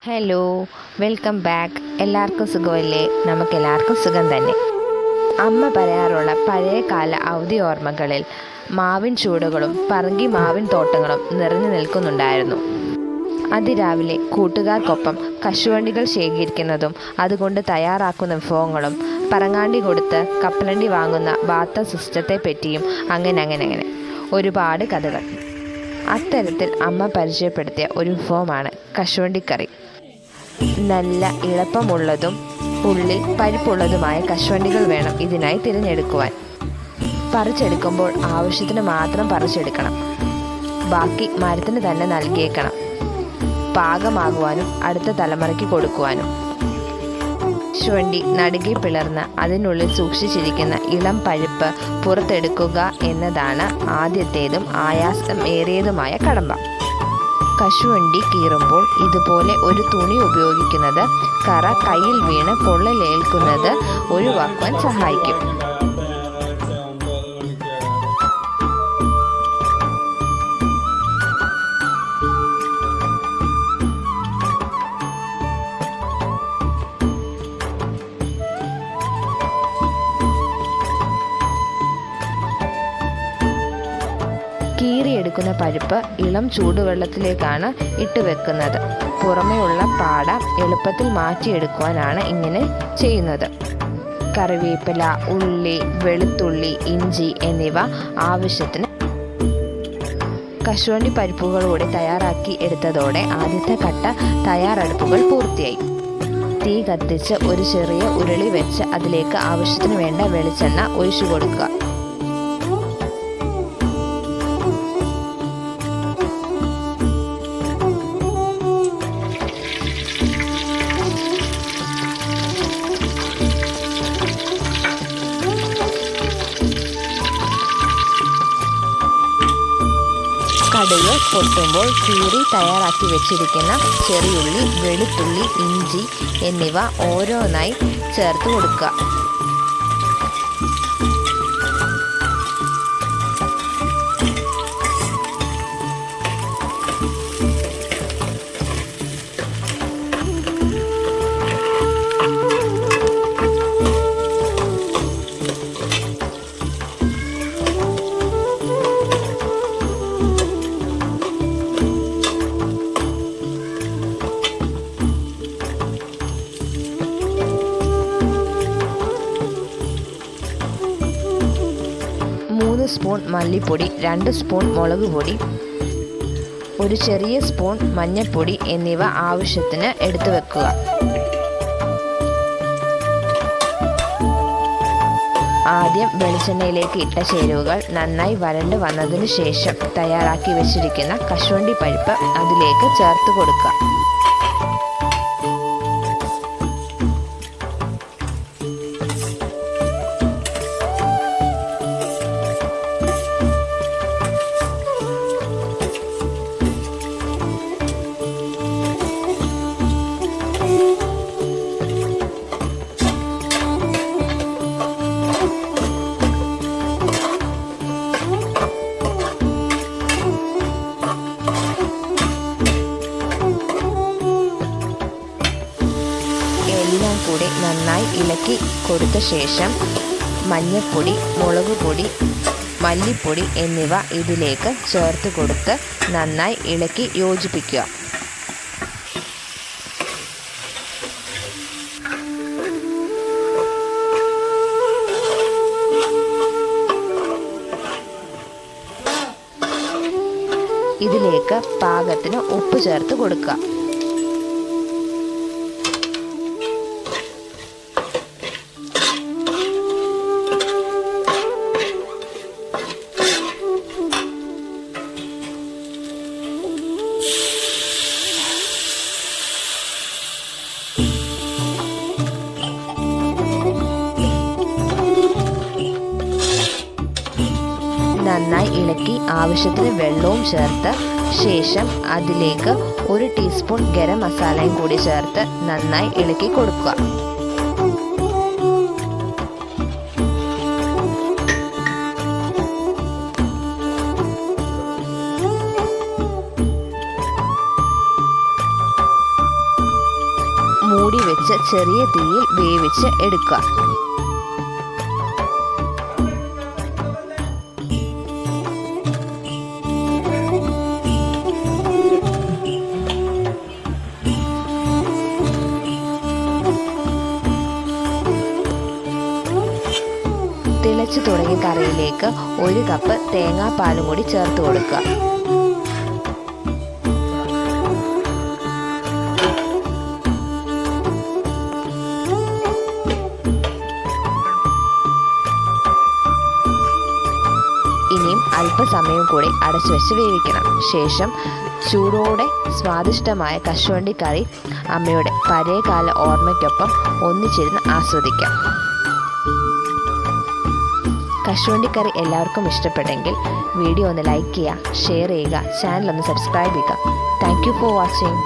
Hello, welcome back. എല്ലാവർക്കും സുഖമല്ലേ? നമുക്കെല്ലാവർക്കും സുഖം തന്നെ. അമ്മ പറയാറുള്ള പഴയകാല അവധി ഓർമ്മകളിൽ മാവിൻ ചൂടുകളും പറങ്കി മാവിൻ തോട്ടങ്ങളും നിറഞ്ഞു നിൽക്കുന്നുണ്ടായിരുന്നു. അതിരാവിലെ കൂട്ടുകാർക്കൊപ്പം കശുവണ്ടികൾ ശേഖരിക്കുന്നതും അതുകൊണ്ട് തയ്യാറാക്കുന്ന വിഭവങ്ങളും, പറങ്ങാണ്ടി കൊടുത്ത് കപ്പലണ്ടി വാങ്ങുന്ന ബാത്ത സിസ്റ്റത്തെ പറ്റിയും അങ്ങനെ ഒരുപാട് കഥകൾ. അത്തരത്തിൽ അമ്മ പരിചയപ്പെടുത്തിയ ഒരു വിഭവമാണ് കശുവണ്ടിക്കറി. നല്ല ഇളപ്പമുള്ളതും ഉള്ളിൽ പരിപ്പുള്ളതുമായ കശുവണ്ടികൾ വേണം ഇതിനായി തിരഞ്ഞെടുക്കുവാൻ. പറിച്ചെടുക്കുമ്പോൾ ആവശ്യത്തിന് മാത്രം പറിച്ചെടുക്കണം. ബാക്കി മരത്തിന് തന്നെ നൽകിയേക്കണം, പാകമാകുവാനും അടുത്ത തലമുറയ്ക്ക് കൊടുക്കുവാനും. കശുവണ്ടി നടുകെ പിളർന്ന് അതിനുള്ളിൽ സൂക്ഷിച്ചിരിക്കുന്ന ഇളം പഴുപ്പ് പുറത്തെടുക്കുക എന്നതാണ് ആദ്യത്തേതും ആയാസമേറിയതുമായ കടമ്പ. കശുവണ്ടി കീറുമ്പോൾ ഇതുപോലെ ഒരു തുണി ഉപയോഗിക്കുന്നത് കറ കയ്യിൽ വീണ് പൊള്ളലേൽക്കുന്നത് ഒഴിവാക്കുവാൻ സഹായിക്കും. കീറിയെടുക്കുന്ന പഴുപ്പ് ഇളം ചൂടുവെള്ളത്തിലേക്കാണ് ഇട്ട് വെക്കുന്നത്. പുറമേയുള്ള പാട എളുപ്പത്തിൽ മാറ്റിയെടുക്കുവാനാണ് ഇങ്ങനെ ചെയ്യുന്നത്. കറിവേപ്പില, ഉള്ളി, വെളുത്തുള്ളി, ഇഞ്ചി എന്നിവ ആവശ്യത്തിന്. കശുവണ്ടി പരിപ്പുകളോടെ തയ്യാറാക്കി എടുത്തതോടെ ആദ്യത്തെ ഘട്ട തയ്യാറെടുപ്പുകൾ പൂർത്തിയായി. തീ കത്തിച്ച് ഒരു ചെറിയ ഉരുളി വെച്ച് അതിലേക്ക് ആവശ്യത്തിന് വേണ്ട വെളിച്ചെണ്ണ ഒഴിച്ചു കൊടുക്കുക. കടുക് പൊട്ടുമ്പോൾ കീറി തയ്യാറാക്കി വെച്ചിരിക്കുന്ന ചെറിയുള്ളി, വെളുത്തുള്ളി, ഇഞ്ചി എന്നിവ ഓരോന്നായി ചേർത്ത് കൊടുക്കുക. സ്പൂൺ മല്ലിപ്പൊടി, 2 സ്പൂൺ മുളക് പൊടി, ഒരു ചെറിയ സ്പൂൺ മഞ്ഞൾപ്പൊടി എന്നിവ ആവശ്യത്തിന് എടുത്തു വെക്കുക. ആദ്യം വെളിച്ചെണ്ണയിലേക്ക് ഇട്ട ചേരുവകൾ നന്നായി വരണ്ട് വന്നതിന് ശേഷം തയ്യാറാക്കി വെച്ചിരിക്കുന്ന കശുവണ്ടി പരിപ്പ് അതിലേക്ക് ചേർത്ത് കൊടുക്കുക. എല്ലാം കൂടി നന്നായി ഇളക്കി കൊടുത്ത ശേഷം മഞ്ഞൾപ്പൊടി, മുളക് പൊടി, മല്ലിപ്പൊടി എന്നിവ ഇതിലേക്ക് ചേർത്ത് കൊടുത്ത് നന്നായി ഇളക്കി യോജിപ്പിക്കുക. ഇതിലേക്ക് പാകത്തിന് ഉപ്പ് ചേർത്ത് കൊടുക്കുക. നന്നായി ഇളക്കി ആവശ്യത്തിന് വെള്ളവും ചേർത്ത് ശേഷം അതിലേക്ക് 1 ടീസ്പൂൺ ഗരം മസാലയും കൂടി ചേർത്ത് നന്നായി ഇളക്കി കൊടുക്കുക. മൂടി വെച്ച് ചെറിയ തീയിൽ വേവിച്ച് എടുക്കുക. തിളച്ചു തുടങ്ങിയ കറിയിലേക്ക് 1 കപ്പ് തേങ്ങാപ്പാലും കൂടി ചേർത്ത് കൊടുക്കുക. ഇനിയും അല്പസമയം കൂടി അടച്ചു വെച്ച് വേവിക്കണം. ശേഷം ചൂടോടെ സ്വാദിഷ്ടമായ കശുവണ്ടി കറി അമ്മയുടെ പഴയകാല ഓർമ്മയ്ക്കൊപ്പം ഒന്നിച്ചിരുന്ന് ആസ്വദിക്കാം. കശുവണ്ടിക്കറി എല്ലാവർക്കും ഇഷ്ടപ്പെട്ടെങ്കിൽ വീഡിയോ ഒന്ന് ലൈക്ക് ചെയ്യുക, ഷെയർ ചെയ്യുക, ചാനൽ ഒന്ന് സബ്സ്ക്രൈബ് ചെയ്യുക. Thank you for watching.